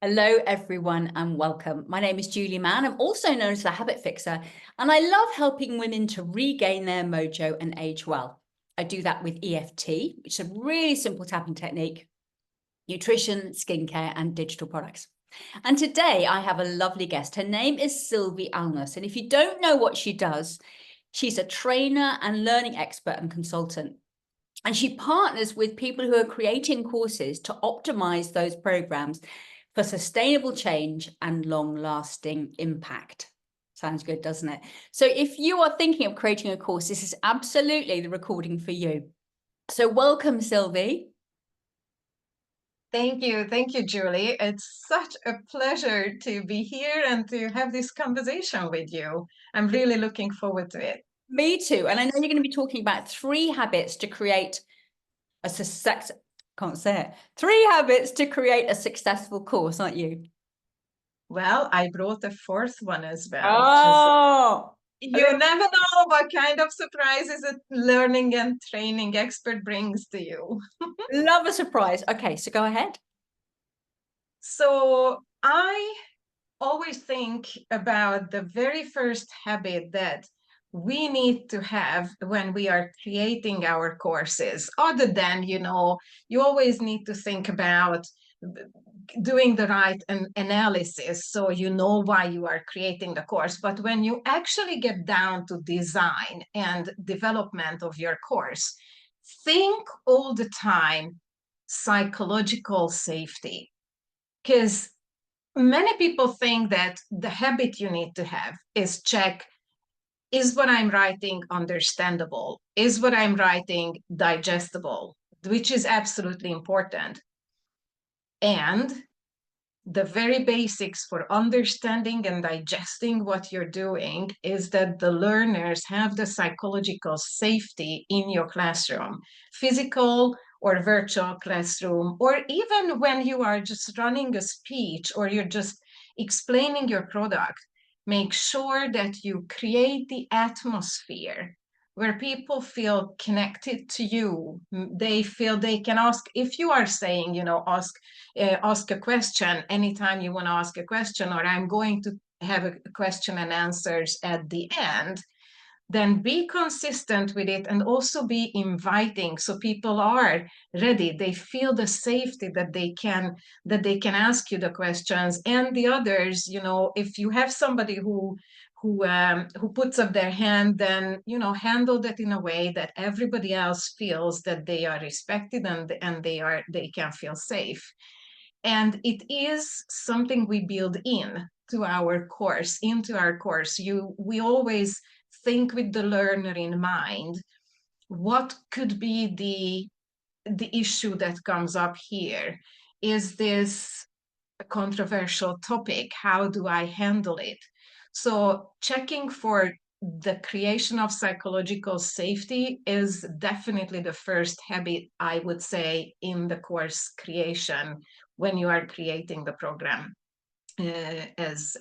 Hello, everyone, and welcome. My name is Julie Mann. I'm also known as the Habit Fixer, and I love helping women to regain their mojo and age well. I do that with EFT, which is a really simple tapping technique, nutrition, skincare, and digital products. And today I have a lovely guest. Her name is Sylvie Alness. And if you don't know what she does, she's a trainer and learning expert and consultant. And she partners with people who are creating courses to optimize those programs for sustainable change and long-lasting impact. Sounds good, doesn't it? So if you are thinking of creating a course, this is absolutely the recording for you. So welcome, Sylvie. Thank you. Thank you, Julie. It's such a pleasure to be here and to have this conversation with you. I'm really looking forward to it. Me too. And I know you're going to be talking about 3 habits to create a success. Can't say it. 3 habits to create a successful course, aren't you? Well, I brought a fourth one as well. Just Oh, you never know what kind of surprises a learning and training expert brings to you. love a surprise. Okay, so go ahead. So I always think about the very first habit that we need to have when we are creating our courses, other than, you always need to think about doing the right analysis so you know why you are creating the course. But when you actually get down to design and development of your course, think all the time psychological safety, because many people think that the habit you need to have is check, is what I'm writing understandable? Is what I'm writing digestible? Which is absolutely important. And the very basics for understanding and digesting what you're doing is that the learners have the psychological safety in your classroom, physical or virtual classroom, or even when you are just running a speech or you're just explaining your product. Make sure that you create the atmosphere where people feel connected to you. They feel they can ask, if you are saying, ask a question anytime you want to ask a question, or I'm going to have a question and answers at the end, then be consistent with it and also be inviting so people are ready. They feel the safety that they can ask you the questions. And the others, if you have somebody who puts up their hand, then handle that in a way that everybody else feels that they are respected and they can feel safe. And it is something we build into our course. We always think with the learner in mind. What could be the issue that comes up here? Is this a controversial topic? How do I handle it? So checking for the creation of psychological safety is definitely the first habit, I would say, in the course creation when you are creating the program, as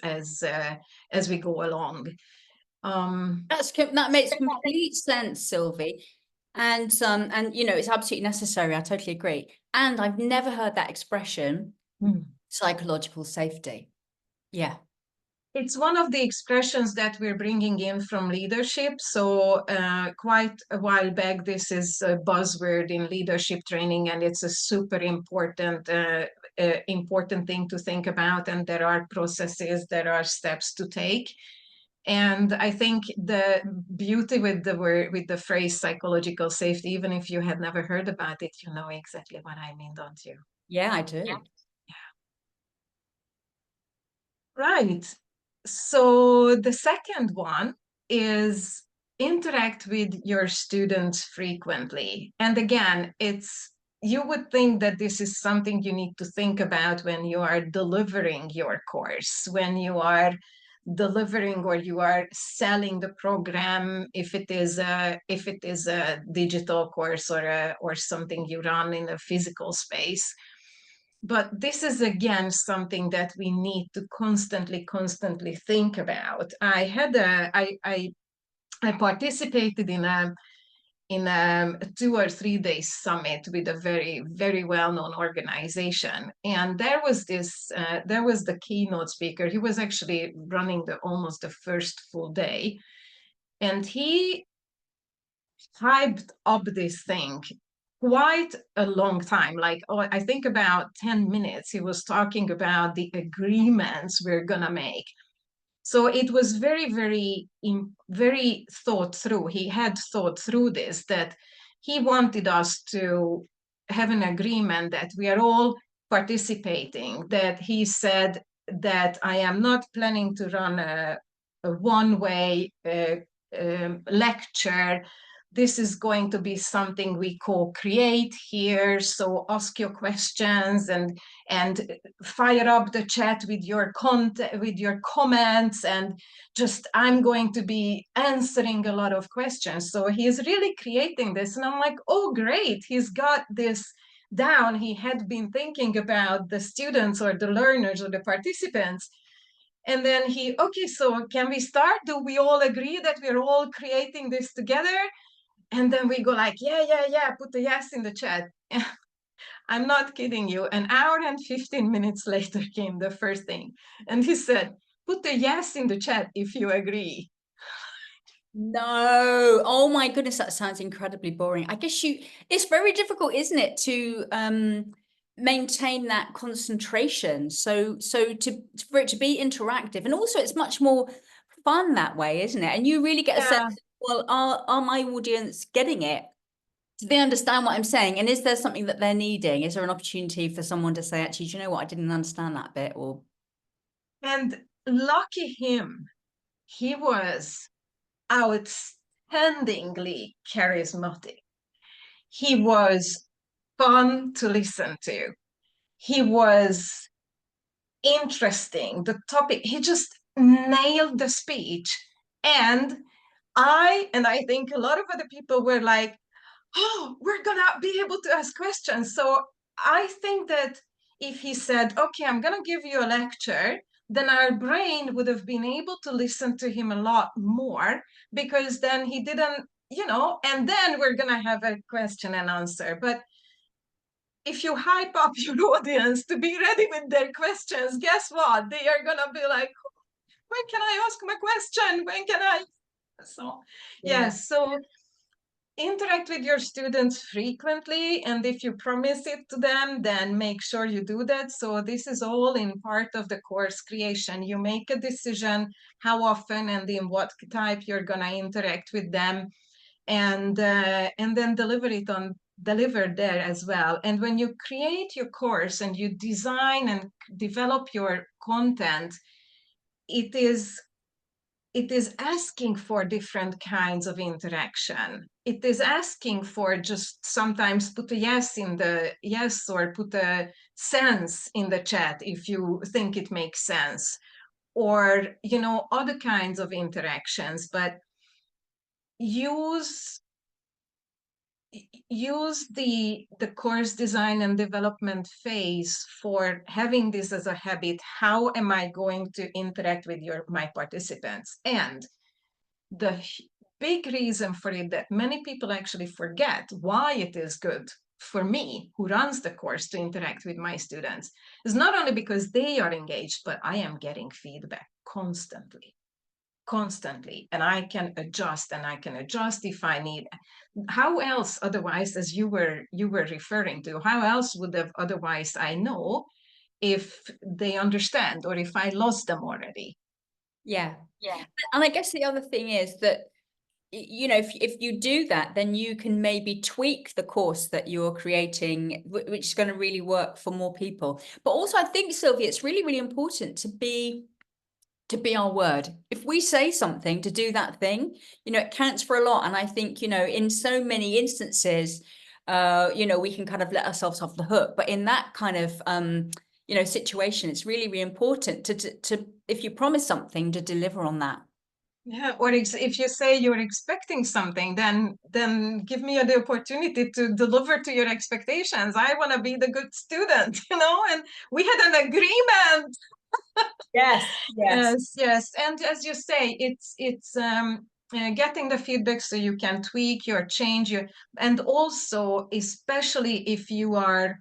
we go along. That makes complete sense, Sylvie. And it's absolutely necessary. I totally agree. And I've never heard that expression, psychological safety. Yeah. It's one of the expressions that we're bringing in from leadership. So quite a while back, this is a buzzword in leadership training, and it's a super important thing to think about. And there are processes, there are steps to take. And I think the beauty with the phrase psychological safety, even if you had never heard about it, you know exactly what I mean, don't you? Yeah, I do. Right. So the second one is interact with your students frequently. And again, you would think that this is something you need to think about when you are delivering your course, when you are delivering or you are selling the program, if it is a digital course or something you run in a physical space. But this is again something that we need to constantly think about. I participated in a 2 or 3 day summit with a very, very well-known organization. And there was the keynote speaker. He was actually running almost the first full day. And he hyped up this thing quite a long time, like, oh, I think about 10 minutes. He was talking about the agreements we're gonna make. So it was very, very thought through. He had thought through this, that he wanted us to have an agreement that we are all participating, that he said that I am not planning to run a one-way lecture. This is going to be something we co-create here. So ask your questions and fire up the chat with your content, with your comments, and just I'm going to be answering a lot of questions. So he's really creating this, and I'm like, oh, great, he's got this down. He had been thinking about the students or the learners or the participants. And then okay, so can we start? Do we all agree that we're all creating this together? And then we go like, yeah, put a yes in the chat. I'm not kidding you. An hour and 15 minutes later came the first thing. And he said, put a yes in the chat if you agree. No, oh my goodness, that sounds incredibly boring. I guess it's very difficult, isn't it, to maintain that concentration. So for it to be interactive, and also it's much more fun that way, isn't it? And you really get a Yeah. sense, well, are my audience getting it? Do they understand what I'm saying? And is there something that they're needing? Is there an opportunity for someone to say, actually, do you know what? I didn't understand that bit, or And lucky him, he was outstandingly charismatic. He was fun to listen to. He was interesting. The topic, he just nailed the speech. And I think a lot of other people were like, oh, we're gonna be able to ask questions. So I think that if he said, okay, I'm gonna give you a lecture, then our brain would have been able to listen to him a lot more, because then he didn't, and then we're gonna have a question and answer. But if you hype up your audience to be ready with their questions, guess what? They are gonna be like, when can I ask my question? When can I? So, yeah. yes. So interact with your students frequently, and if you promise it to them, then make sure you do that. So this is all in part of the course creation. You make a decision how often and in what type you're going to interact with them, and then deliver there as well. And when you create your course and you design and develop your content, it is asking for different kinds of interaction. It is asking for just sometimes put a yes in the yes, or put a sense in the chat if you think it makes sense, or other kinds of interactions. But use the course design and development phase for having this as a habit. How am I going to interact with my participants? And the big reason for it that many people actually forget why it is good for me, who runs the course, to interact with my students, is not only because they are engaged, but I am getting feedback constantly, and I can adjust if I need. How else otherwise, as you were referring to, how else would have otherwise I know if they understand, or if I lost them already? Yeah. And I guess the other thing is that, if you do that, then you can maybe tweak the course that you're creating, which is going to really work for more people. But also, I think, Sylvia, it's really, really important to be our word. If we say something, to do that thing, it counts for a lot. And I think, in so many instances, we can kind of let ourselves off the hook. But in that kind of situation, it's really, really important to if you promise something, to deliver on that. Yeah, or if you say you're expecting something, then give me the opportunity to deliver to your expectations. I want to be the good student, and we had an agreement. Yes. Yes. And as you say, it's getting the feedback so you can tweak your change your, and also especially if you are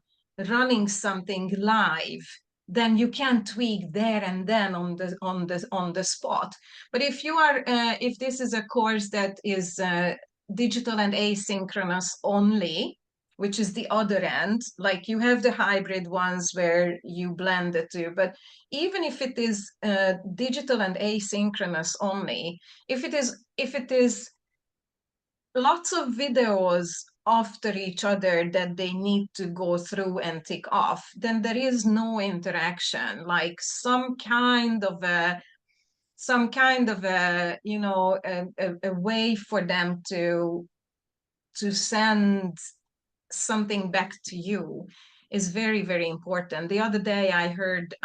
running something live, then you can tweak there and then on the spot. But if you are if this is a course that is digital and asynchronous only, which is the other end, like you have the hybrid ones where you blend the two. But even if it is digital and asynchronous only, if it is lots of videos after each other that they need to go through and tick off, then there is no interaction, like some kind of a a way for them to send something back to you is very, very important. The other day I heard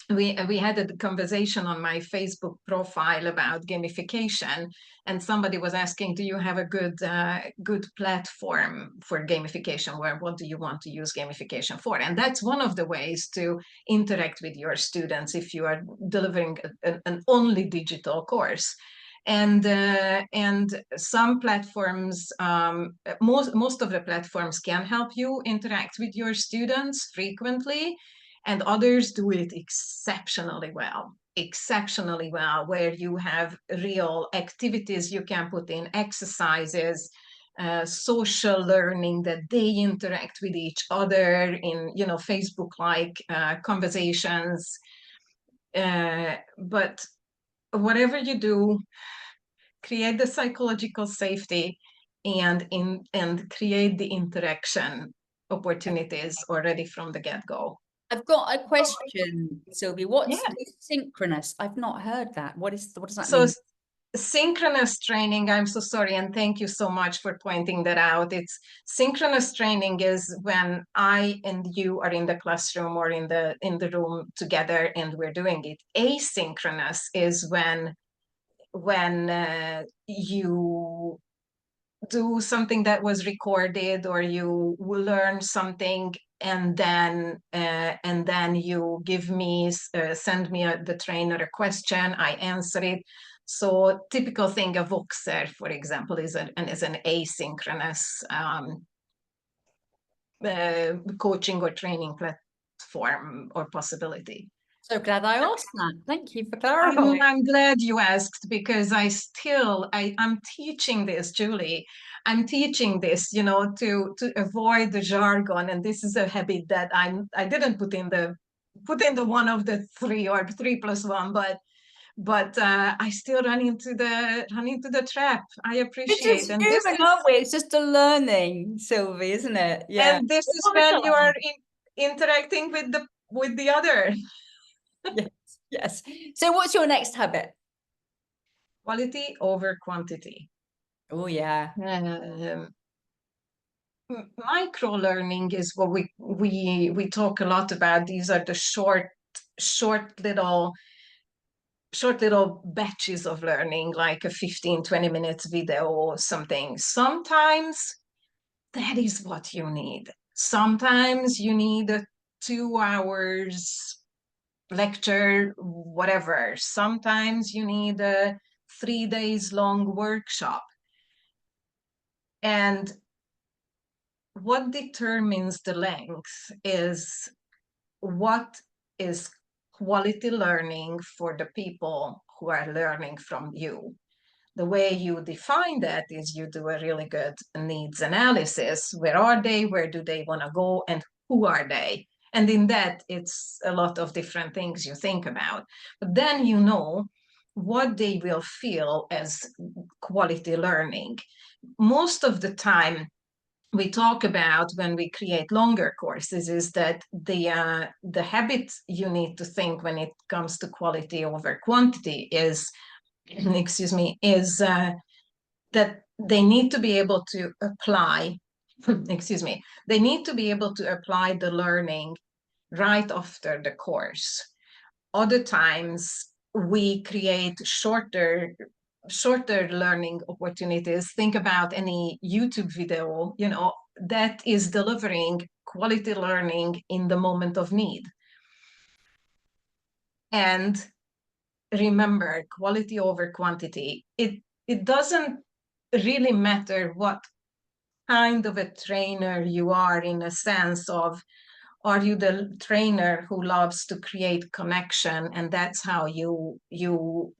we had a conversation on my Facebook profile about gamification, and somebody was asking, "Do you have a good platform for gamification? Where what do you want to use gamification for?" And that's one of the ways to interact with your students if you are delivering an only digital course. And some platforms, most of the platforms can help you interact with your students frequently, and others do it exceptionally well, where you have real activities you can put in, exercises, social learning, that they interact with each other in Facebook like conversations. But whatever you do, create the psychological safety and create the interaction opportunities already from the get-go. I've got a question, Sylvie. What's Yeah. synchronous? I've not heard that. What does that So mean? synchronous training, I'm so sorry, and thank you so much for pointing that out. It's synchronous training is when I and you are in the classroom or in the room together and we're doing it. Asynchronous is when you do something that was recorded, or you will learn something and then you give me send me the trainer a question, I answer it. So typical thing, a Voxer, for example, is an asynchronous coaching or training platform or possibility. So glad I asked that. Thank you for I'm, clarifying. I'm glad you asked, because I'm teaching this, Julie. I'm teaching this, to avoid the jargon. And this is a habit that I didn't put in the one of the three or 3+1, but I still run into the trap. I It's appreciate, just human, aren't we? It's just a learning, Sylvie, isn't it? Yeah. and this is All the when you are time. interacting with the other. Yes, yes. So what's your next habit? Quality over quantity. Oh, yeah. Micro learning is what we talk a lot about. These are the short little batches of learning, like a 15-20 minutes video or something. Sometimes that is what you need. Sometimes you need a 2 hours lecture, whatever. Sometimes you need a 3 days long workshop. And what determines the length is what is quality learning for the people who are learning from you. The way you define that is you do a really good needs analysis. Where are they? Where do they want to go? And who are they? And in that, it's a lot of different things you think about. But then you know what they will feel as quality learning. Most of the time, we talk about when we create longer courses is that the habit you need to think when it comes to quality over quantity is excuse me is that they need to be able to apply excuse me they need to be able to apply the learning right after the course. Other times we create shorter learning opportunities. Think about any YouTube video, that is delivering quality learning in the moment of need. And remember, quality over quantity. it doesn't really matter what kind of a trainer you are, in a sense of, are you the trainer who loves to create connection and that's how you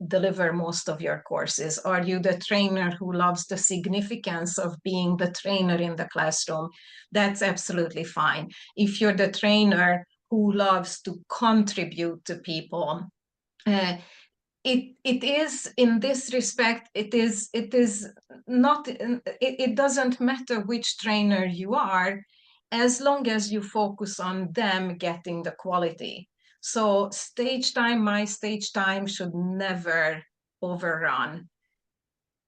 deliver most of your courses? Are you the trainer who loves the significance of being the trainer in the classroom? That's absolutely fine. If you're the trainer who loves to contribute to people, it is, in this respect, it is not, it doesn't matter which trainer you are, as long as you focus on them getting the quality. So stage time, my stage time should never overrun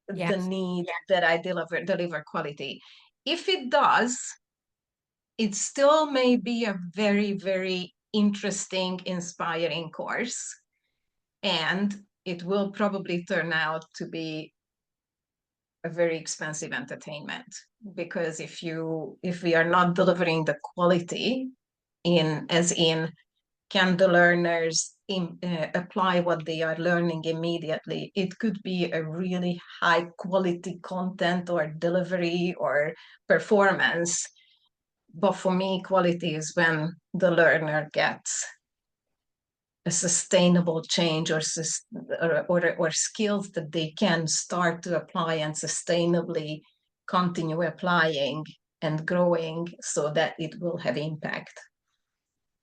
the Yes. need that I deliver quality. If it does, it still may be a very, very interesting, inspiring course, and it will probably turn out to be a very expensive entertainment, because if we are not delivering the quality, in as in, can the learners apply what they are learning immediately, it could be a really high quality content or delivery or performance. But for me, quality is when the learner gets a sustainable change, or skills that they can start to apply and sustainably continue applying and growing, so that it will have impact.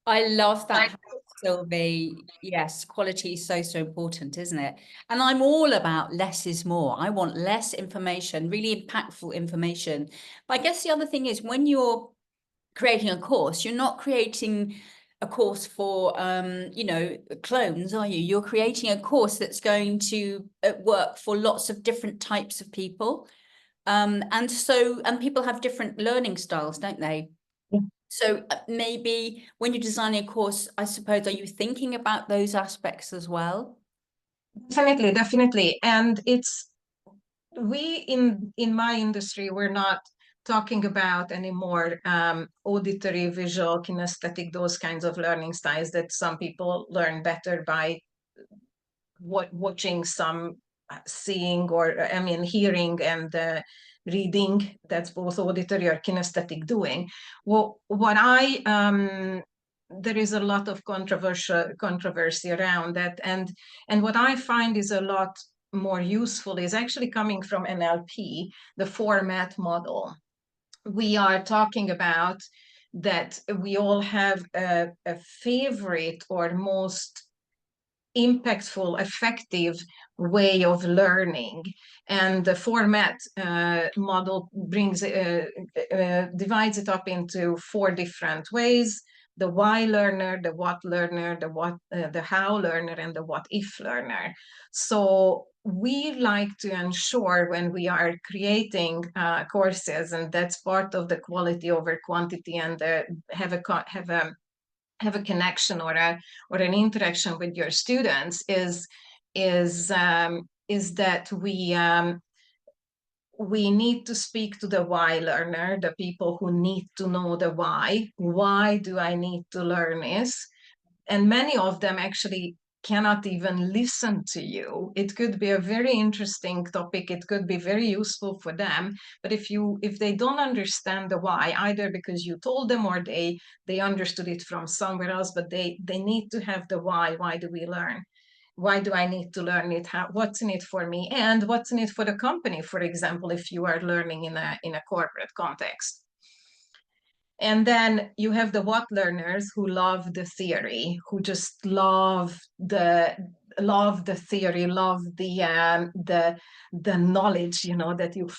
I love that, Sylvie. Yes, quality is so, so important, isn't it? And I'm all about less is more. I want less information, really impactful information. But I guess the other thing is, when you're creating a course, you're not creating a course for clones, are you? You're creating a course that's going to work for lots of different types of people. And people have different learning styles, don't they? Yeah. So maybe when you're designing a course, I suppose, are you thinking about those aspects as well? Definitely, definitely. And it's, we in my industry, we're not talking about anymore auditory, visual, kinesthetic, those kinds of learning styles that some people learn better by watching some, seeing, or I mean hearing and reading. That's both auditory or kinesthetic doing. Well, what I there is a lot of controversy around that, and what I find is a lot more useful is actually coming from NLP, the format model. We are talking about that we all have a favorite or most impactful, effective way of learning. And the format model divides it up into 4 different ways: the why learner, the what learner, the how learner, and the what if learner. So we like to ensure, when we are creating courses, and that's part of the quality over quantity, and have a connection or an interaction with your students, is that we need to speak to the why learner, the people who need to know the why. Why do I need to learn this? And many of them actually cannot even listen to you. It could be a very interesting topic, it could be very useful for them, but if they don't understand the why, either because you told them, or they understood it from somewhere else, but they need to have the why do we learn? Why do I need to learn it? What's in it for me, and what's in it for the company? For example, if you are learning in a corporate context. And then you have the what learners, who love the theory, who just love the theory, love the knowledge, that you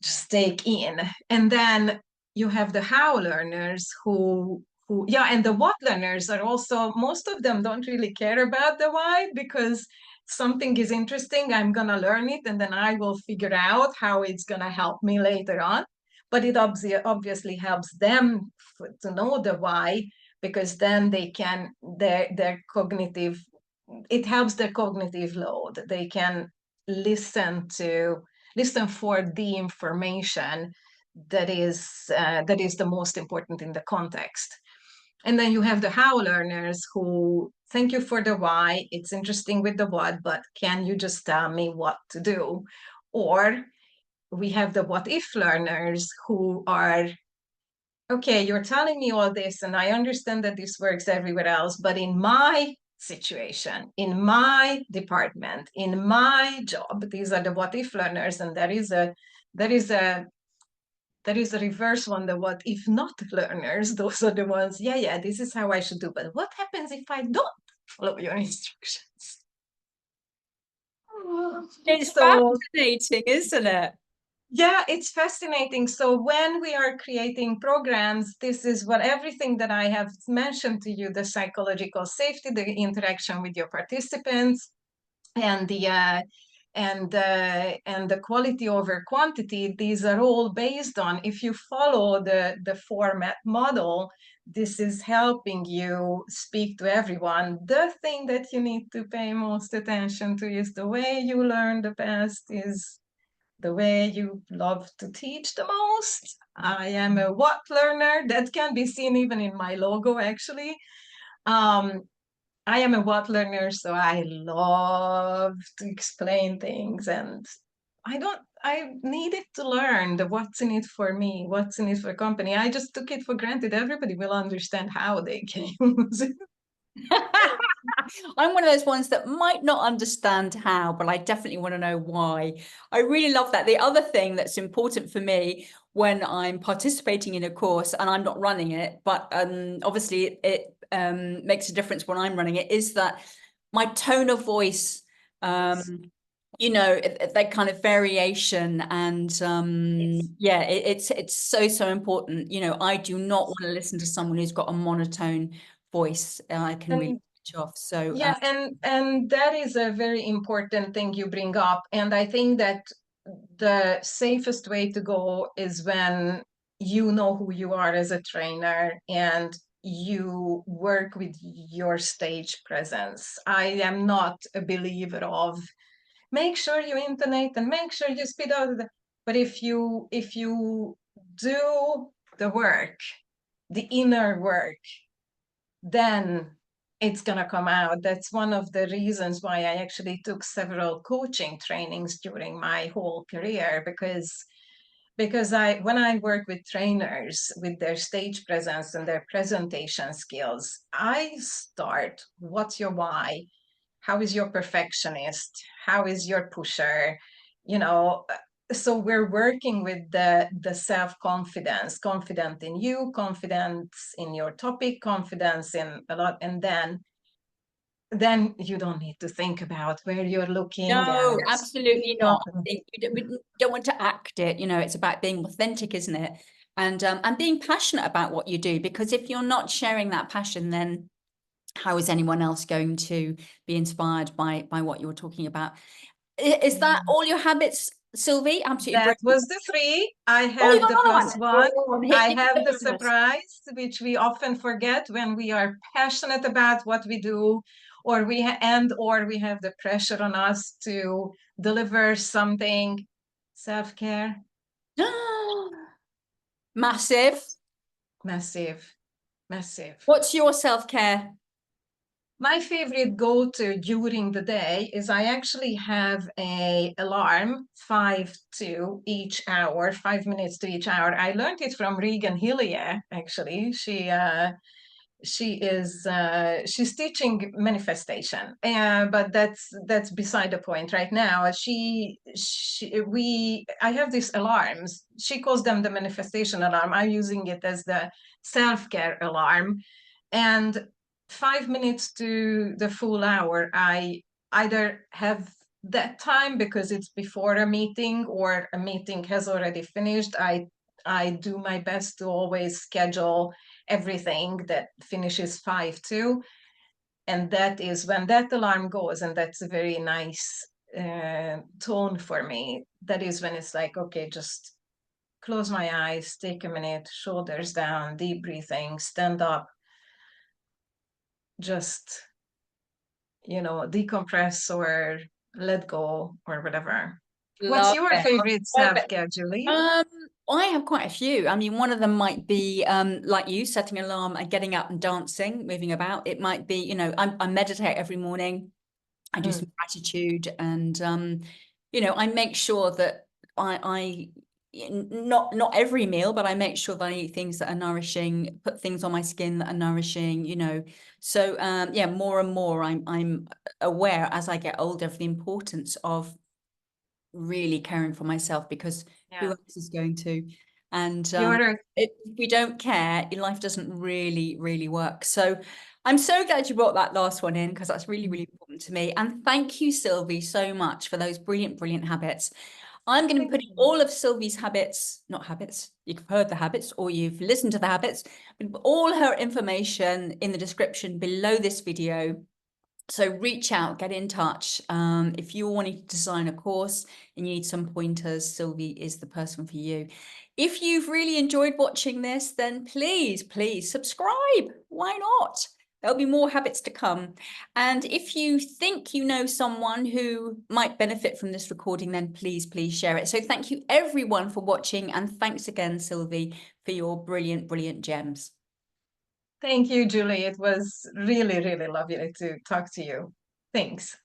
just take in. And then you have the how learners, who yeah, and the what learners are also, most of them don't really care about the why, because something is interesting, I'm gonna learn it, and then I will figure out how it's gonna help me later on. But it obviously helps them to know the why, because then they can, their cognitive, it helps their cognitive load. They can listen for the information that is the most important in the context. And then you have the how learners, who thank you for the why, it's interesting with the what, but can you just tell me what to do? Or we have the what if learners who are, okay, you're telling me all this and I understand that this works everywhere else, but in my situation, in my department, in my job, these are the what if learners, and there is a reverse one, the what if not learners. Those are the ones, yeah, this is how I should do, but what happens if I don't follow your instructions? It's So fascinating, isn't it? yeah, it's fascinating. So when we are creating programs, this is what everything that I have mentioned to you, the psychological safety, the interaction with your participants, and the quality over quantity, these are all based on, if you follow the format model, this is helping you speak to everyone. The thing that you need to pay most attention to is the way you learn the best is the way you love to teach the most. I am a what learner. That can be seen even in my logo, actually. I am a what learner, so I love to explain things, and I needed to learn the what's in it for me, what's in it for the company. I just took it for granted everybody will understand how they can use it. I'm one of those ones that might not understand how, but I definitely want to know why. I really love that. The other thing that's important for me when I'm participating in a course and I'm not running it, but obviously it makes a difference when I'm running it, is that my tone of voice, that kind of variation, and Yes. yeah, it's so important. I do not want to listen to someone who's got a monotone voice. I can really And switch off. So yeah, and that is a very important thing you bring up. And I think that the safest way to go is when you know who you are as a trainer and you work with your stage presence. I am not a believer of make sure you intonate and make sure you speed out. But if you do the work, the inner work, then it's going to come out. That's one of the reasons why I actually took several coaching trainings during my whole career, because when I work with trainers with their stage presence and their presentation skills, I start, what's your why? How is your perfectionist? How is your pusher? You know, so we're working with the self-confidence, confident in you, confidence in your topic, confidence in a lot, and then you don't need to think about where you're looking and no, absolutely speak up. not. I think we don't want to act it. It's about being authentic, isn't it? And being passionate about what you do, because if you're not sharing that passion, then how is anyone else going to be inspired by what you're talking about? Is that all your habits, Sylvie? Absolutely That brilliant. was the three. I Oh, you have got the another plus one. one. Go on, I hit have the the bonus. surprise, which we often forget when we are passionate about what we do, or we have the pressure on us to deliver something. Self-care, Massive. massive, massive. What's your self-care? My favorite go-to during the day is I actually have a alarm, 5 minutes to each hour. I learned it from Regan Hillier, actually. She's teaching manifestation, but that's beside the point right now. I have these alarms. She calls them the manifestation alarm. I'm using it as the self-care alarm, and 5 minutes to the full hour, I either have that time because it's before a meeting or a meeting has already finished. I do my best to always schedule everything that finishes 5 too. And that is when that alarm goes, and that's a very nice tone for me. That is when it's like, okay, just close my eyes, take a minute, shoulders down, deep breathing, stand up, just, decompress or let go or whatever. What's Love your it. favorite Love it. self-care, Julie? Um, I have quite a few. I mean, one of them might be like you, setting an alarm and getting up and dancing, moving about. It might be, I meditate every morning. I do Mm. some gratitude, and I make sure that not every meal, but I make sure that I eat things that are nourishing, put things on my skin that are nourishing. So yeah, more and more I'm aware as I get older of the importance of really caring for myself, because who Yeah. else is going to? And You're a if we don't care, your life doesn't really work. So I'm so glad you brought that last one in, because that's really important to me. And thank you, Sylvie, so much for those brilliant habits. I'm going to be Thank putting you. all of Sylvie's habits, not habits, you've heard the habits or you've listened to the habits, all her information in the description below this video. So reach out, get in touch. If you're wanting to design a course and you need some pointers, Sylvie is the person for you. If you've really enjoyed watching this, then please subscribe. Why not? There'll be more habits to come. And if you think you know someone who might benefit from this recording, then please share it. So thank you everyone for watching. And thanks again, Sylvie, for your brilliant gems. Thank you, Julie. It was really, really lovely to talk to you. Thanks.